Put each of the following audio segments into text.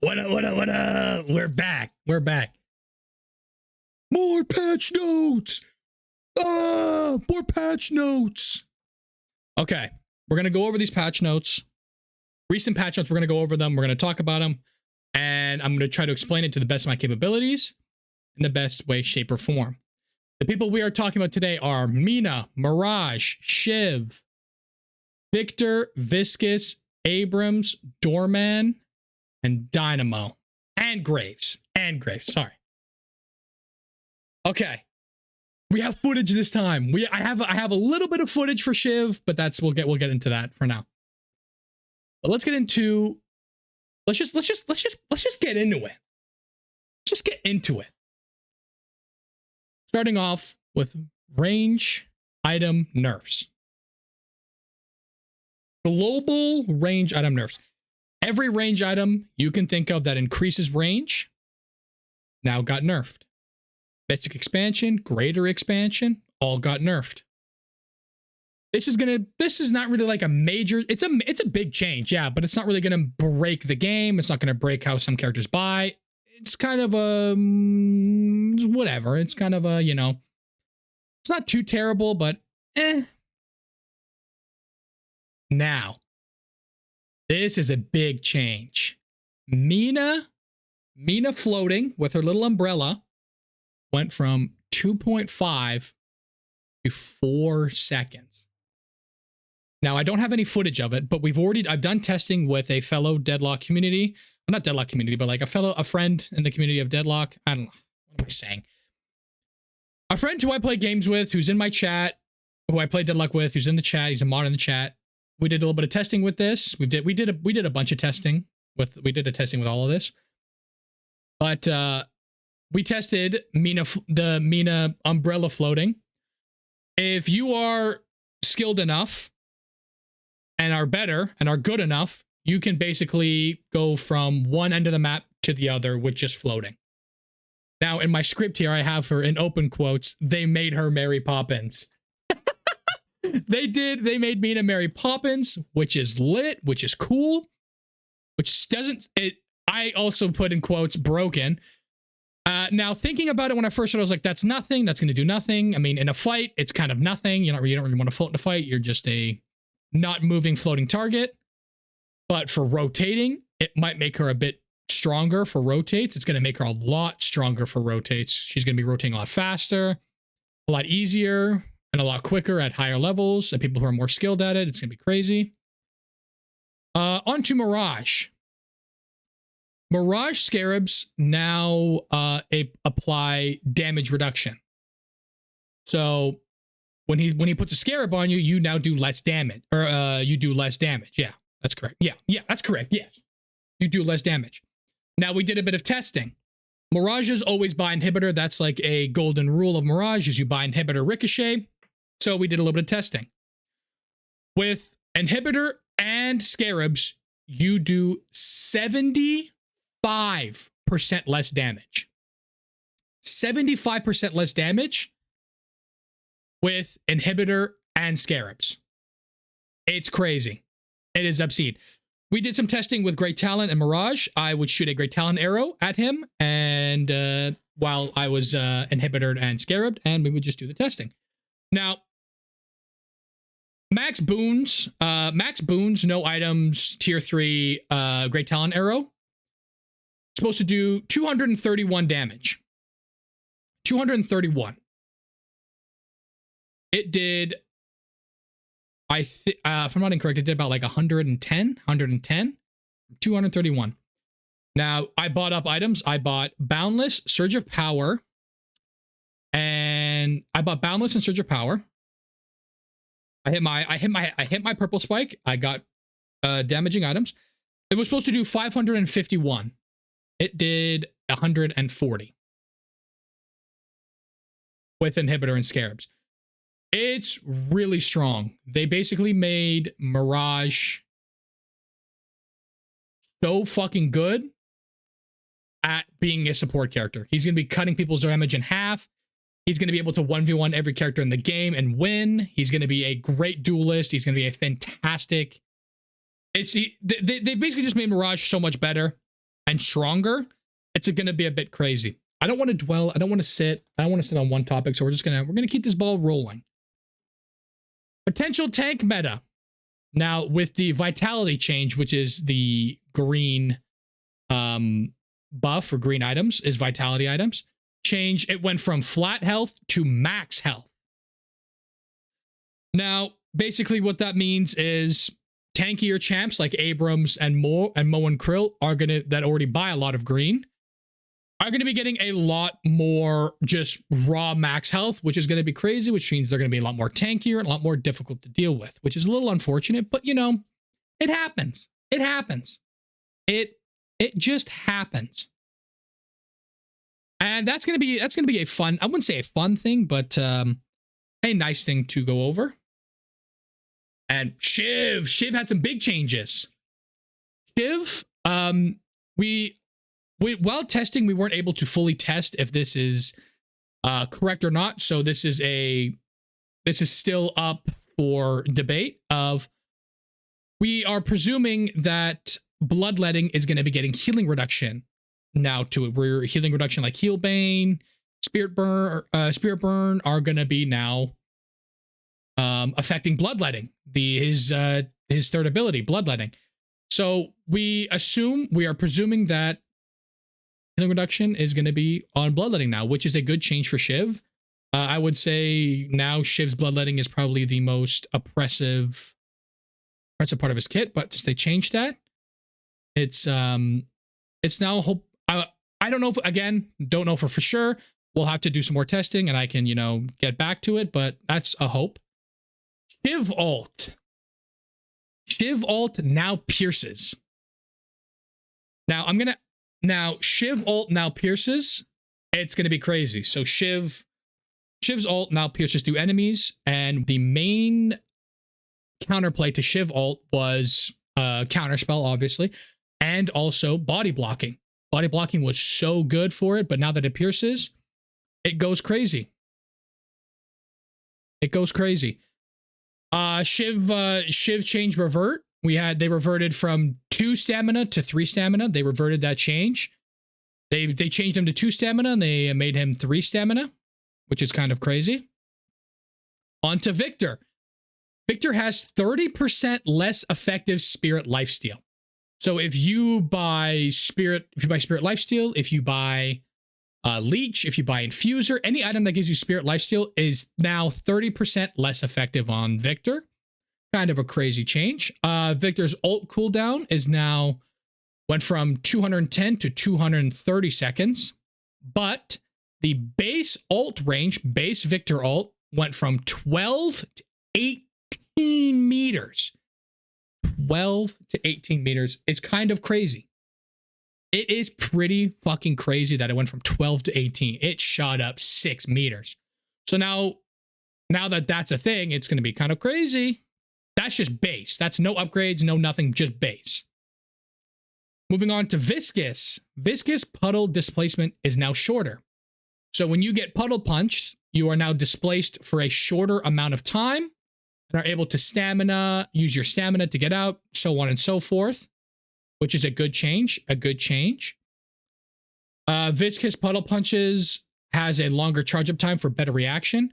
What up, what up, what up? We're back. We're back. More patch notes. More patch notes. Okay. We're going to go over these patch notes. Recent patch notes, we're going to go over them. We're going to talk about them. And I'm going to try to explain it to the best of my capabilities in the best way, shape, or form. The people we are talking about today are Mina, Mirage, Shiv, Victor, Viscus, Abrams, Doorman, and Dynamo. And Graves. Sorry. Okay. We have footage this time. I have a little bit of footage for Shiv, but we'll get into that for now. But let's get into let's just get into it. Just get into it. Starting off with range item nerfs. Global range item nerfs. Every range item you can think of that increases range now got nerfed. Basic expansion, greater expansion, all got nerfed. This is not really like a major, it's a big change, yeah, but it's not really gonna break the game. It's not gonna break how some characters buy. It's kind of a whatever. It's kind of a, it's not too terrible, but Now, this is a big change. Mina floating with her little umbrella went from 2.5 to 4 seconds. Now, I don't have any footage of it, but I've done testing with a fellow Deadlock community. Well, not Deadlock community, but like a friend in the community of Deadlock. I don't know. What am I saying? A friend who I play games with, who's in my chat, who I play Deadlock with, who's in the chat. He's a mod in the chat. We did a little bit of testing with this. We did a bunch of testing we did a testing with all of this. But we tested the Mina umbrella floating. If you are skilled enough and are better and are good enough, you can basically go from one end of the map to the other with just floating. Now, in my script here, I have her in open quotes, they made her Mary Poppins. They made Mina Mary Poppins, which is lit, which is cool, I also put in quotes, broken. Now, thinking about it when I first started, I was like, that's nothing. That's going to do nothing. I mean, in a fight, it's kind of nothing. You don't really want to float in a fight. You're just a not moving floating target. But for rotating, it might make her a bit stronger for rotates. It's going to make her a lot stronger for rotates. She's going to be rotating a lot faster, a lot easier, and a lot quicker at higher levels. And people who are more skilled at it, it's going to be crazy. On to Mirage. Mirage Scarabs now apply damage reduction. So when he puts a Scarab on you, you now do less damage. Or you do less damage. Yeah, that's correct. Yeah, that's correct. Yes. You do less damage. Now we did a bit of testing. Mirages always buy inhibitor. That's like a golden rule of Mirage is you buy inhibitor ricochet. So we did a little bit of testing. With inhibitor and Scarabs, you do 75% less damage. 75% less damage with inhibitor and Scarabs. It's crazy. It is obscene. We did some testing with Great Talent and Mirage. I would shoot a Great Talent arrow at him, and while I was inhibitor and Scarab, and we would just do the testing. Now, Max Boons, no items, tier 3 Great Talent arrow. Supposed to do 231 damage. 231. It did, if I'm not incorrect, it did about like 110, 231. Now, I bought up items. I bought Boundless, Surge of Power, and I bought Boundless and Surge of Power. I hit my purple spike. I got damaging items. It was supposed to do 551. It did 140 with inhibitor and Scarabs. It's really strong. They basically made Mirage so fucking good at being a support character. He's going to be cutting people's damage in half. He's going to be able to 1v1 every character in the game and win. He's going to be a great duelist. He's going to be a fantastic... They basically just made Mirage so much better. and stronger, it's going to be a bit crazy. I don't want to dwell. I don't want to sit on one topic. So we're going to keep this ball rolling. Potential tank meta. Now with the vitality change, which is the green buff for green items, is vitality items change. It went from flat health to max health. Now, basically what that means is tankier champs like Abrams and Mo and Krill are that already buy a lot of green are going to be getting a lot more just raw max health, which is going to be crazy, which means they're going to be a lot more tankier and a lot more difficult to deal with, which is a little unfortunate, but you know, it happens. It happens. It just happens. And that's going to be a fun, I wouldn't say a fun thing, but a nice thing to go over. And Shiv had some big changes. Shiv, while testing, we weren't able to fully test if this is correct or not. So this is still up for debate. We are presuming that bloodletting is going to be getting healing reduction now to it. Where healing reduction like Healbane, Spirit Burn are going to be now affecting bloodletting. His third ability, bloodletting. So we are presuming that healing reduction is going to be on bloodletting now, which is a good change for Shiv. I would say now Shiv's bloodletting is probably the most oppressive part of his kit, but they changed that. It's now hope. I don't know don't know for sure. We'll have to do some more testing and I can, get back to it, but that's a hope. Shiv ult now pierces. Now Shiv ult now pierces. It's going to be crazy. So Shiv's ult now pierces through enemies, and the main counterplay to Shiv ult was counterspell, obviously, and also body blocking. Body blocking was so good for it, but now that it pierces, it goes crazy. It goes crazy. Shiv changed revert. They reverted from 2 stamina to 3 stamina. They reverted that change. They changed him to 2 stamina and they made him 3 stamina, which is kind of crazy. On to Victor. Victor has 30% less effective spirit lifesteal. So if you buy spirit lifesteal, if you buy leech, if you buy infuser, any item that gives you spirit lifesteal is now 30% less effective on Victor. Kind of a crazy change. Victor's ult cooldown is now went from 210 to 230 seconds, but the base ult range, base Victor ult, went from 12 to 18 meters. 12 to 18 meters is kind of crazy. It is pretty fucking crazy that it went from 12 to 18. It shot up 6 meters. So now that that's a thing, it's going to be kind of crazy. That's just base. That's no upgrades, no nothing, just base. Moving on to Viscous. Viscous puddle displacement is now shorter. So when you get puddle punched, you are now displaced for a shorter amount of time and are able to use your stamina to get out, so on and so forth, which is a good change, Viscous puddle punches has a longer charge up time for better reaction.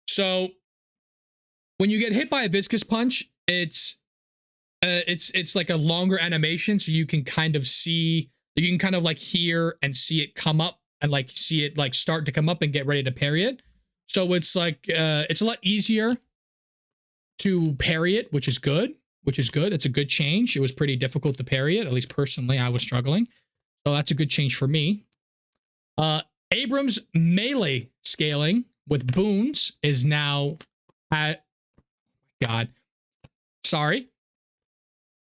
So when you get hit by a viscous punch, it's like a longer animation, so you can kind of like hear and see it come up and like see it like start to come up and get ready to parry it. So it's like it's a lot easier to parry it, which is good. It's a good change. It was pretty difficult to parry it. At least personally, I was struggling. So that's a good change for me. Abrams melee scaling with boons is now at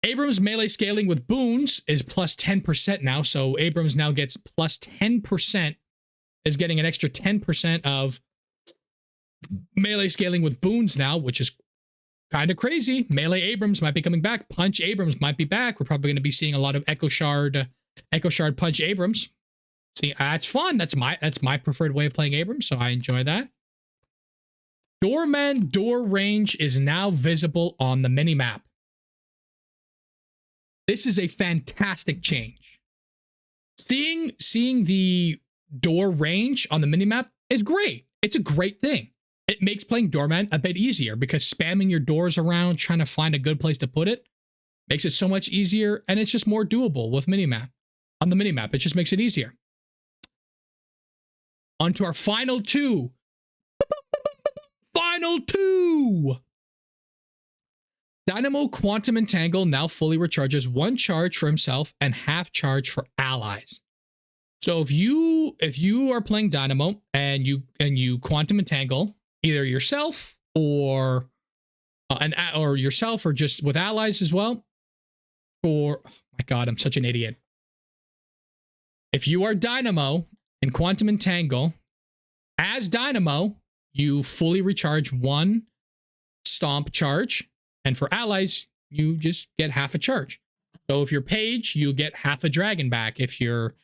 Abrams melee scaling with boons is plus 10% now. So Abrams now gets plus 10%, is getting an extra 10% of melee scaling with boons now, which is kind of crazy. Melee Abrams might be coming back. Punch Abrams might be back. We're probably going to be seeing a lot of Echo Shard Punch Abrams. See, that's fun. That's my preferred way of playing Abrams, so I enjoy that. Doorman door range is now visible on the minimap. This is a fantastic change. Seeing the door range on the minimap is great. It's a great thing. It makes playing Doorman a bit easier because spamming your doors around, trying to find a good place to put it, makes it so much easier, and it's just more doable with minimap. On the minimap, it just makes it easier. On to our final two. Final two! Dynamo Quantum Entangle now fully recharges 1 charge for himself and half charge for allies. So if you are playing Dynamo and you Quantum Entangle either yourself or yourself or just with allies as well, or oh my god, I'm such an idiot. If you are Dynamo and Quantum Entangle as Dynamo, you fully recharge 1 stomp charge. And for allies, you just get half a charge. So if you're Paige, you get half a dragon back. If you're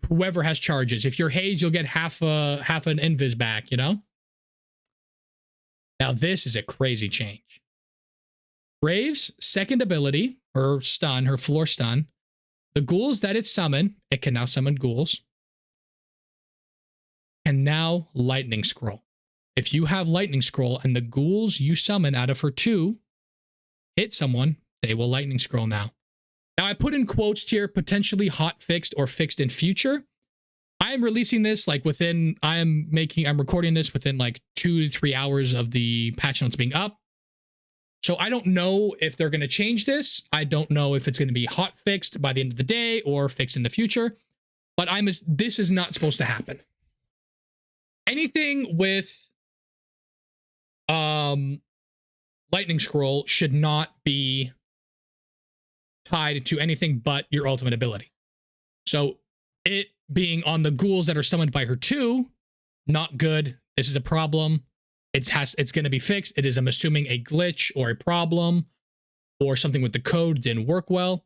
whoever has charges. If you're Hayes, you'll get half an invis back, you know? Now this is a crazy change. Graves' second ability, her stun, her floor stun, the ghouls that it summoned, it can now summon ghouls, and now lightning scroll. If you have lightning scroll and the ghouls you summon out of her 2 hit someone, they will lightning scroll now. Now I put in quotes here, potentially hot fixed or fixed in future. I am releasing this like I'm recording this within like 2 to 3 hours of the patch notes being up. So I don't know if they're going to change this. I don't know if it's going to be hot fixed by the end of the day or fixed in the future, but this is not supposed to happen. Anything with lightning scroll should not be tied to anything but your ultimate ability. So it being on the ghouls that are summoned by her 2, not good. This is a problem. It's going to be fixed. It is, I'm assuming, a glitch or a problem or something with the code didn't work well.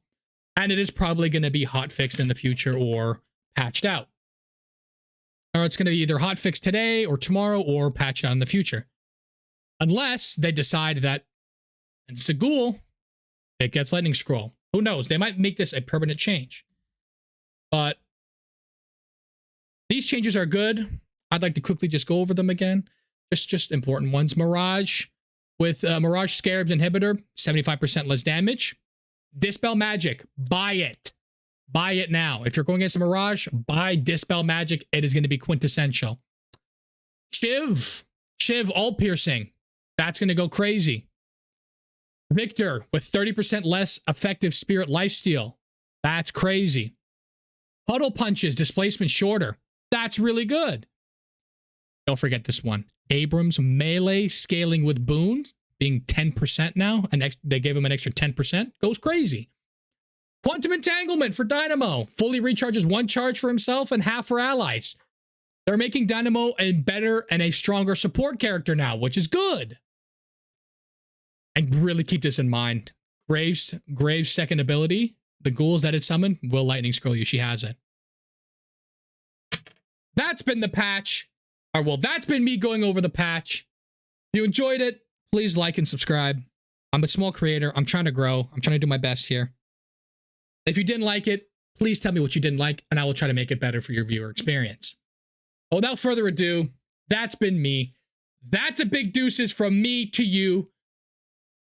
And it is probably going to be hot fixed in the future or patched out. Or it's going to be either hot fixed today or tomorrow or patched out in the future. Unless they decide that it's a ghoul, it gets lightning scroll. Who knows? They might make this a permanent change. But these changes are good. I'd like to quickly just go over them again. Just important ones. Mirage with Mirage Scarab's inhibitor, 75% less damage. Dispel Magic, buy it. Buy it now. If you're going against a Mirage, buy Dispel Magic. It is going to be quintessential. Shiv all piercing. That's going to go crazy. Victor with 30% less effective spirit lifesteal. That's crazy. Puddle punches, displacement shorter. That's really good. Don't forget this one. Abrams melee scaling with boon being 10% now. They gave him an extra 10%. Goes crazy. Quantum Entanglement for Dynamo. Fully recharges 1 charge for himself and half for allies. They're making Dynamo a better and a stronger support character now, which is good. And really keep this in mind. Graves' second ability, the ghouls that it summoned, will lightning scroll you. She has it. That's been the patch. Or, well, that's been me going over the patch. If you enjoyed it, please like and subscribe. I'm a small creator. I'm trying to grow. I'm trying to do my best here. If you didn't like it, please tell me what you didn't like, and I will try to make it better for your viewer experience. But without further ado, that's been me. That's a big deuces from me to you.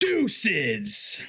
Deuces!